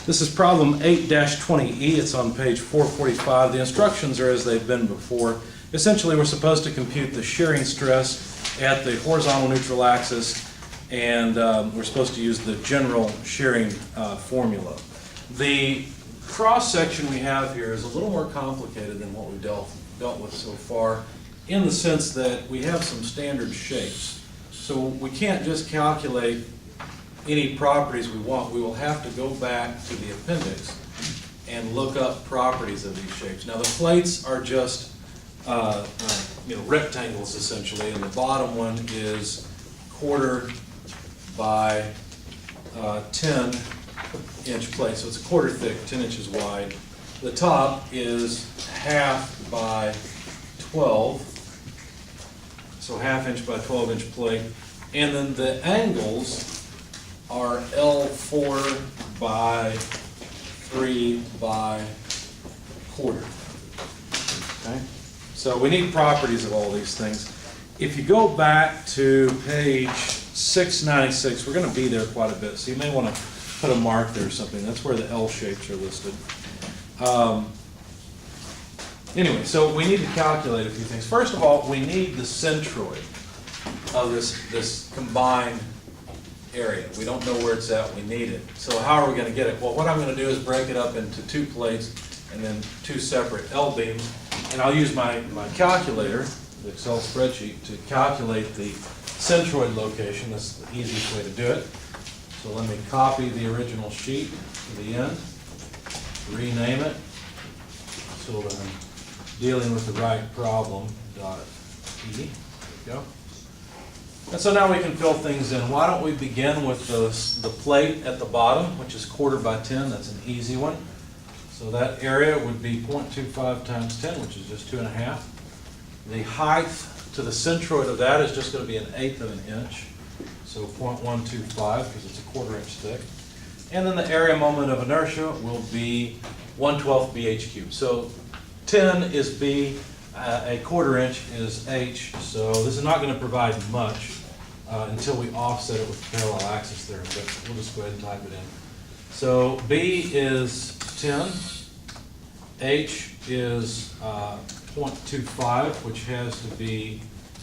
This is problem 8-20E. It's on page 445. The instructions are as they've been before. Essentially, we're supposed to compute the shearing stress at the horizontal neutral axis, and we're supposed to use the general shearing formula. The cross-section we have here is a little more complicated than what we've dealt with so far, in the sense that we have some standard shapes. So we can't just calculate any properties we want. We will have to go back to the appendix and look up properties of these shapes. Now the plates are just rectangles essentially, and the bottom one is 1/4 by 10-inch plate, so it's 1/4 thick, 10 inches wide. The top is 1/2 by 12, so 1/2 inch by 12-inch plate, and then the angles are L4 by 3 by 1/4. Okay? So we need properties of all these things. If you go back to page 696, we're going to be there quite a bit, so you may want to put a mark there or something. That's where the L shapes are listed. Anyway, so we need to calculate a few things. First of all, we need the centroid of this combined area. We don't know where it's at, we need it. So how are we going to get it? Well, what I'm going to do is break it up into 2 plates and then 2 separate L-beams, and I'll use my calculator, the Excel spreadsheet, to calculate the centroid location. That's the easiest way to do it. So let me copy the original sheet to the end, rename it, so that I'm dealing with the right problem, .E. There we go. And so now we can fill things in. Why don't we begin with the plate at the bottom, which is 1/4 by 10. That's an easy one. So that area would be 0.25 times 10, which is just 2.5. The height to the centroid of that is just going to be 1/8 of an inch, so 0.125 because it's 1/4 inch thick. And then the area moment of inertia will be 1/12 bh cubed. So 10 is b, a 1/4 inch is h, so this is not going to provide much until we offset it with the parallel axis there, but we'll just go ahead and type it in. So b is 10, h is 0.25, which has to be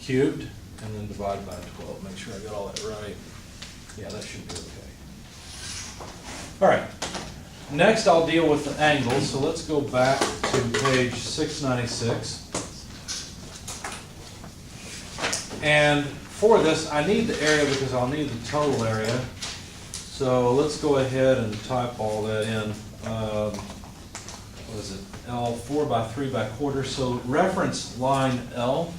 cubed, and then divided by 12. Make sure I got all that right. Yeah, that should be okay. All right. Next, I'll deal with the angles. So let's go back to page 696. And for this, I need the area because I'll need the total area. So let's go ahead and type all that in. What is it? L4 by 3 by 1/4. So reference line L,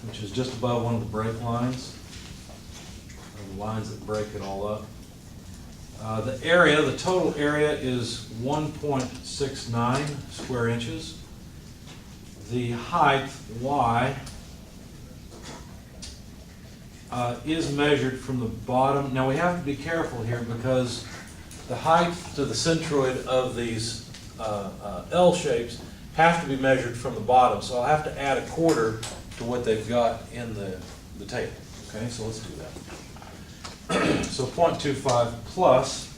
which is just above one of the break lines, or the lines that break it all up. The area, the total area is 1.69 square inches. The height, y, is measured from the bottom. Now we have to be careful here because the height to the centroid of these L shapes have to be measured from the bottom. So I'll have to add 1/4 to what they've got in the table. Okay, so let's do that. So 0.25 plus,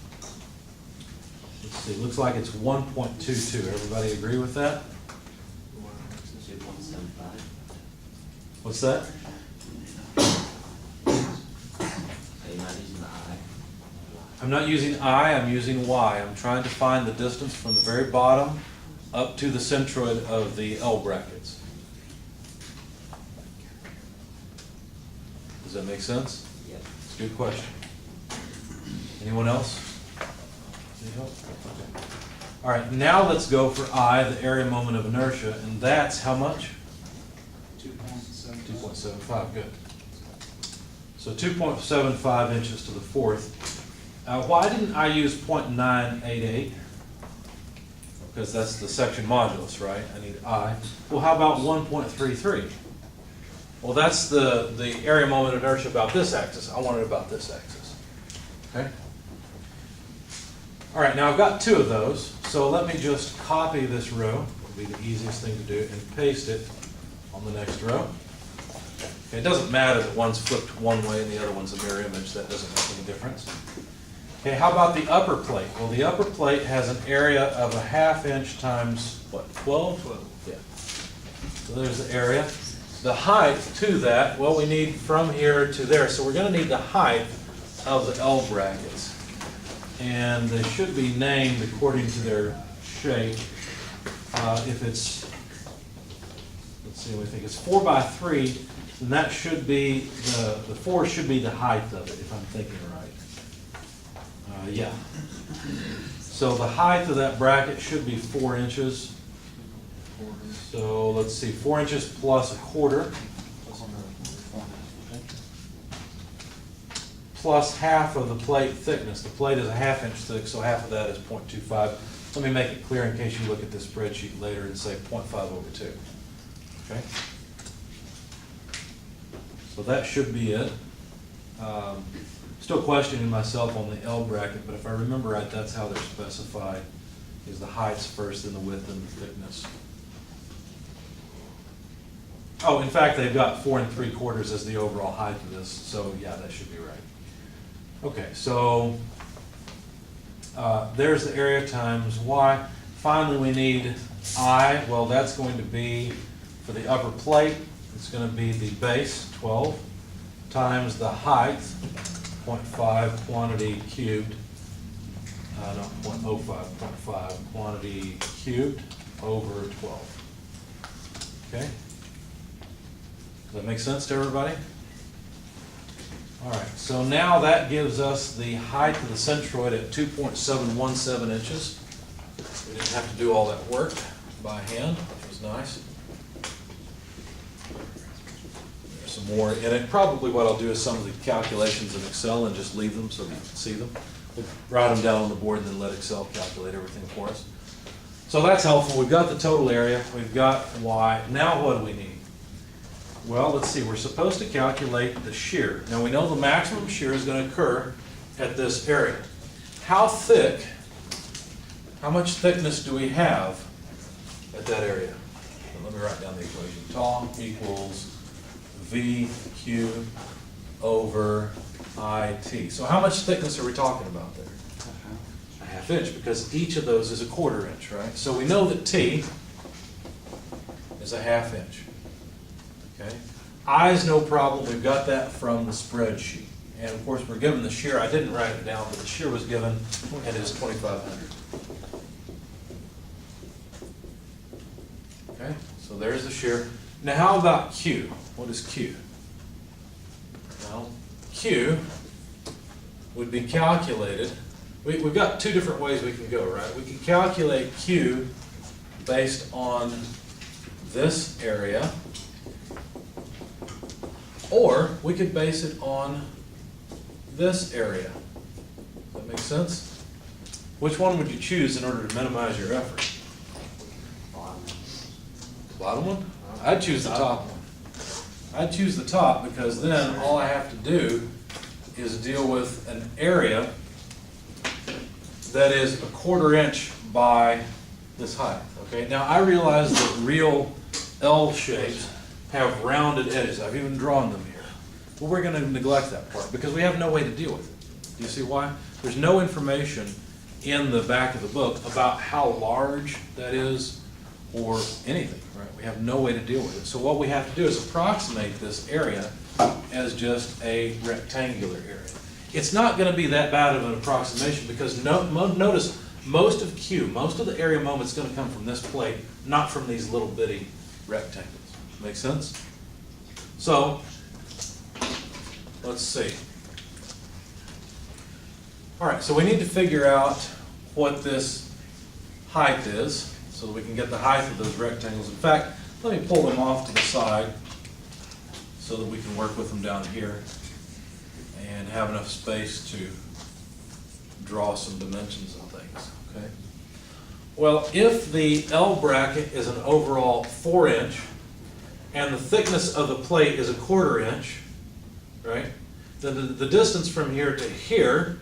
let's see, looks like it's 1.22. Everybody agree with that? What's that? I'm not using I, I'm using y. I'm trying to find the distance from the very bottom up to the centroid of the L brackets. Does that make sense? Yep. It's a good question. Anyone else? Any help? Okay. All right, now let's go for I, the area moment of inertia, and that's how much? 2.75, good. So 2.75 inches to the 4th. Why didn't I use 0.988? Because that's the section modulus, right? I need I. Well, how about 1.33? Well, that's the area moment of inertia about this axis. I want it about this axis. Okay? All right, now I've got 2 of those, so let me just copy this row. It'll be the easiest thing to do, and paste it on the next row. Okay, it doesn't matter that one's flipped one way and the other one's a mirror image. That doesn't make any difference. Okay, how about the upper plate? Well, the upper plate has an area of 1/2 inch times, what, 12? 12. Yeah. So there's the area. The height to that, well, we need from here to there. So we're going to need the height of the L brackets. And they should be named according to their shape. If it's, let's see, we think it's 4 by 3, then that should be, the 4 should be the height of it, if I'm thinking right. Yeah. So the height of that bracket should be 4 inches. So let's see, 4 inches plus 1/4. Plus half of the plate thickness. The plate is 1/2 inch thick, so half of that is 0.25. Let me make it clear in case you look at this spreadsheet later and say 0.5/2. Okay? So that should be it. Still questioning myself on the L bracket, but if I remember right, that's how they're specified, is the heights first, then the width and the thickness. Oh, in fact, they've got 4 3/4 as the overall height of this, so yeah, that should be right. Okay, so there's the area times Y. Finally, we need I. Well, that's going to be, for the upper plate, it's going to be the base, 12, times the height, 0.5 quantity cubed, not 0.05, 0.5 quantity cubed over 12. Okay? Does that make sense to everybody? All right, so now that gives us the height of the centroid at 2.717 inches. We didn't have to do all that work by hand, which was nice. There's some more in it. Probably what I'll do is some of the calculations in Excel and just leave them so you can see them. We'll write them down on the board and then let Excel calculate everything for us. So that's helpful. We've got the total area. We've got Y. Now what do we need? Well, let's see. We're supposed to calculate the shear. Now we know the maximum shear is going to occur at this area. How thick, how much thickness do we have at that area? So let me write down the equation. Tau equals VQ over IT. So how much thickness are we talking about there? 1/2 inch, because each of those is 1/4 inch, right? So we know that T is 1/2 inch. Okay. I is no problem. We've got that from the spreadsheet. And of course, we're given the shear. I didn't write it down, but the shear was given, and it's 2,500. Okay, so there's the shear. Now, how about Q? What is Q? Well, Q would be calculated. We've got 2 different ways we can go, right? We can calculate Q based on this area, or we could base it on this area. Does that make sense? Which one would you choose in order to minimize your effort? Bottom one? I'd choose the top one. I'd choose the top because then all I have to do is deal with an area that is 1/4 inch by this height. Okay, now I realize that real L shapes have rounded edges. I've even drawn them here. Well, we're going to neglect that part because we have no way to deal with it. Do you see why? There's no information in the back of the book about how large that is or anything, right? We have no way to deal with it. So what we have to do is approximate this area as just a rectangular area. It's not going to be that bad of an approximation because notice most of Q, most of the area moment is going to come from this plate, not from these little bitty rectangles. Make sense? So, let's see. All right, so we need to figure out what this height is so that we can get the height of those rectangles. In fact, let me pull them off to the side so that we can work with them down here and have enough space to draw some dimensions and things, okay? Well, if the L bracket is an overall 4 inch, and the thickness of the plate is 1/4 inch, right? Then the distance from here to here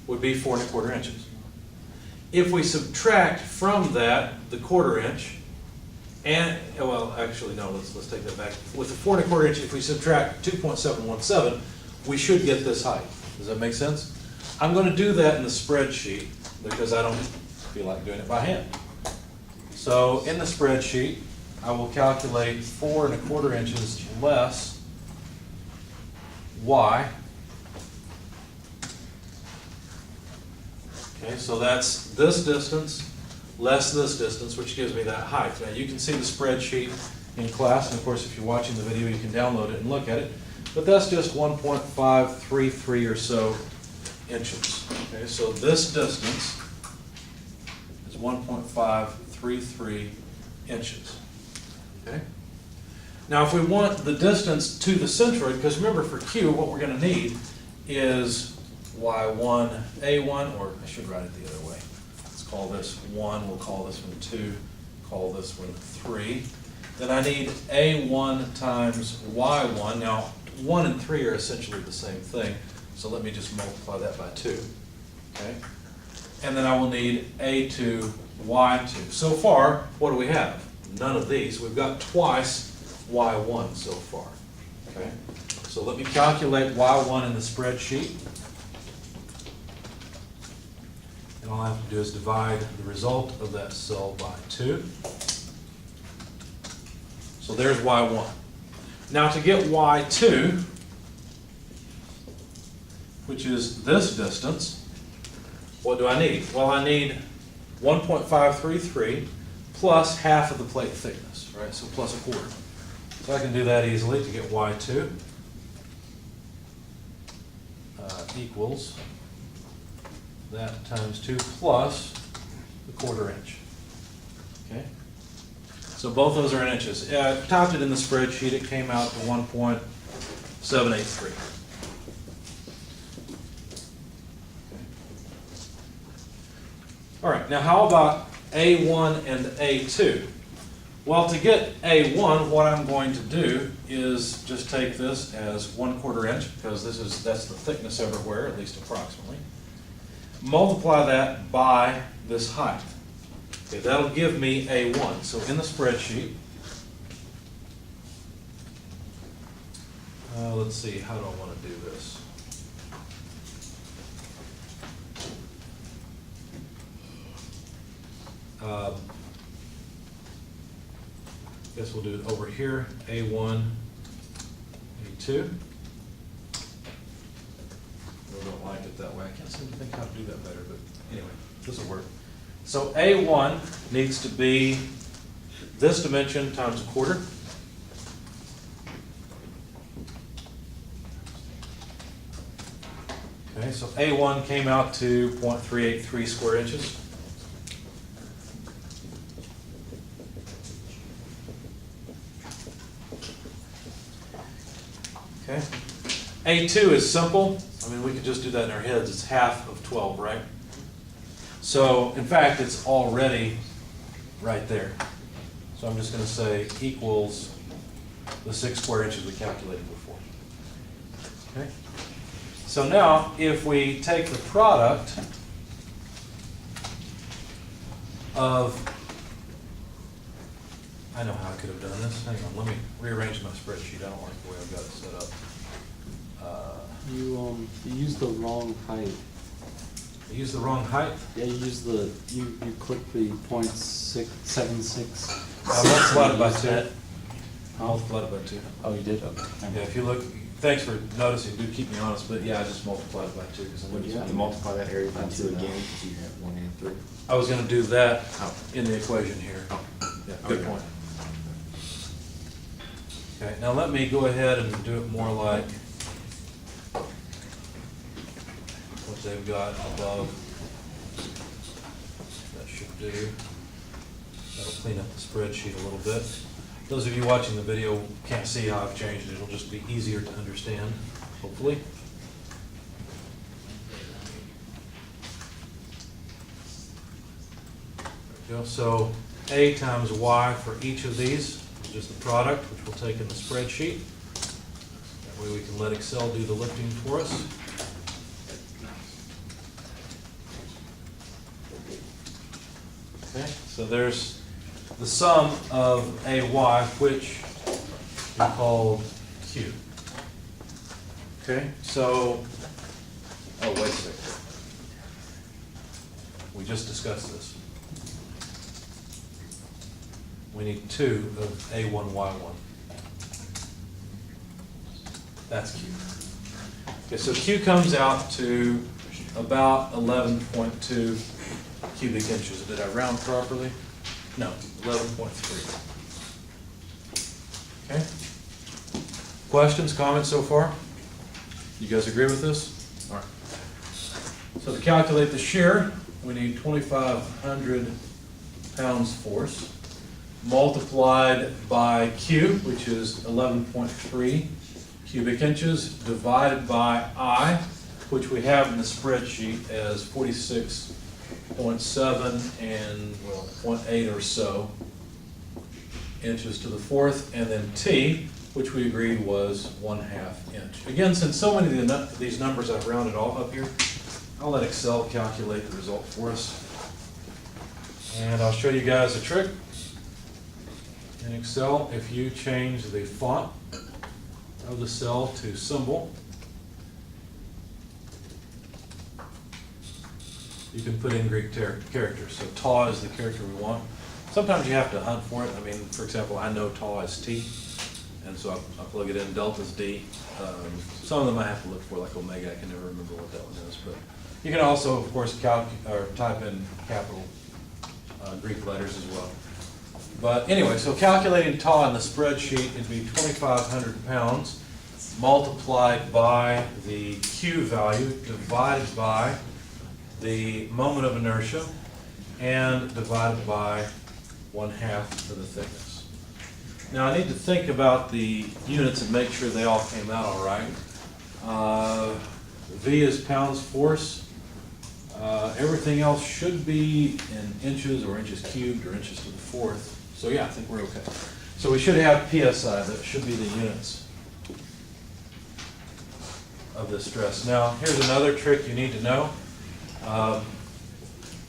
would be 4 1/4 inches. If we subtract from that the 1/4 inch, and, well, actually, no, let's take that back. With the 4 1/4 inch, if we subtract 2.717, we should get this height. Does that make sense? I'm going to do that in the spreadsheet because I don't feel like doing it by hand. So in the spreadsheet, I will calculate 4 1/4 inches less y. Okay, so that's this distance less this distance, which gives me that height. Now you can see the spreadsheet in class, and of course if you're watching the video you can download it and look at it, but that's just 1.533 or so inches. Okay, so this distance is 1.533 inches. Okay. Now if we want the distance to the centroid, because remember for Q what we're going to need is y1, a1, or I should write it the other way. Let's call this 1, we'll call this one 2, call this one 3. Then I need a1 times y1. Now 1 and 3 are essentially the same thing, so let me just multiply that by 2. Okay? And then I will need a2, y2. So far, what do we have? None of these. We've got twice y1 so far. Okay? So let me calculate y1 in the spreadsheet. And all I have to do is divide the result of that cell by 2. So there's y1. Now to get y2, which is this distance, what do I need? Well, I need 1.533 plus half of the plate thickness, right? So plus 1/4. So I can do that easily to get y2 equals that times 2 plus 1/4 inch. Okay? So both those are in inches. I typed it in the spreadsheet. It came out to 1.783. Okay. All right, now how about A1 and A2? Well, to get A1, what I'm going to do is just take this as 1/4 inch, because that's the thickness everywhere, at least approximately. Multiply that by this height. Okay, that'll give me A1. So in the spreadsheet, let's see, how do I want to do this? Guess we'll do it over here, A1, A2. I don't like it that way. I can't seem to think how to do that better, but anyway, this will work. So A1 needs to be this dimension times 1/4. Okay, so A1 came out to 0.383 square inches. Okay. A2 is simple. I mean, we could just do that in our heads. It's half of 12, right? So, in fact, it's already right there. So I'm just going to say equals the 6 square inches we calculated before. Okay. So now, if we take the product of, I know how I could have done this. Hang on, let me rearrange my spreadsheet. I don't like the way I've got it set up. You used the wrong height. I used the wrong height. Yeah, you clicked the 0.676. I multiplied it by 2. I multiplied it by 2. Oh, you did? Okay. Yeah, if you look, thanks for noticing. Do keep me honest, but yeah, I just multiplied it by 2 because Would you have to multiply that area by 2 again because you have 1 and 3? I was going to do that Oh. in the equation here. Oh. Yeah, good Okay. point. Okay, now let me go ahead and do it more like what they've got above. That should do. That'll clean up the spreadsheet a little bit. Those of you watching the video can't see how I've changed it. It'll just be easier to understand, hopefully. There we go. So A times Y for each of these is just the product, which we'll take in the spreadsheet. That way we can let Excel do the lifting for us. Okay, so there's the sum of AY, which we call Q. Okay, so, oh, wait a second. We just discussed this. We need 2 of A1Y1. That's Q. Okay, so Q comes out to about 11.2 cubic inches. Did I round properly? No, 11.3. Okay. Questions, comments so far? You guys agree with this? All right. So to calculate the shear, we need 2,500 pounds force multiplied by Q, which is 11.3 cubic inches, divided by I, which we have in the spreadsheet as 46.7 and, well, 0.8 or so inches to the fourth, and then T, which we agreed was 1/2 inch. Again, since so many of these numbers I've rounded all up here, I'll let Excel calculate the result for us. And I'll show you guys a trick. In Excel, if you change the font of the cell to symbol, you can put in Greek characters. So ta is the character we want. Sometimes you have to hunt for it. I mean, for example, I know ta is T, and so I plug it in. Delta's D. Some of them I have to look for, like omega. I can never remember what that one is. But you can also, of course, type in capital Greek letters as well. But anyway, so calculating ta in the spreadsheet, it'd be 2,500 pounds multiplied by the Q value divided by the moment of inertia and divided by 1/2 of the thickness. Now I need to think about the units and make sure they all came out all right. V is pounds force. Everything else should be in inches or inches cubed or inches to the fourth. So yeah, I think we're okay. So we should have PSI, that should be the units of this stress. Now, here's another trick you need to know.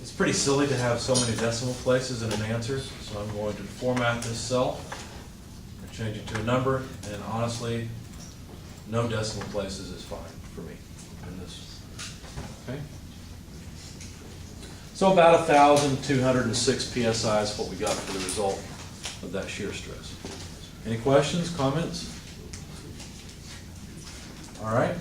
It's pretty silly to have so many decimal places in an answer, so I'm going to format this cell and change it to a number, and honestly, no decimal places is fine for me in this. Okay? So about 1,206 PSI is what we got for the result of that shear stress. Any questions, comments? All right.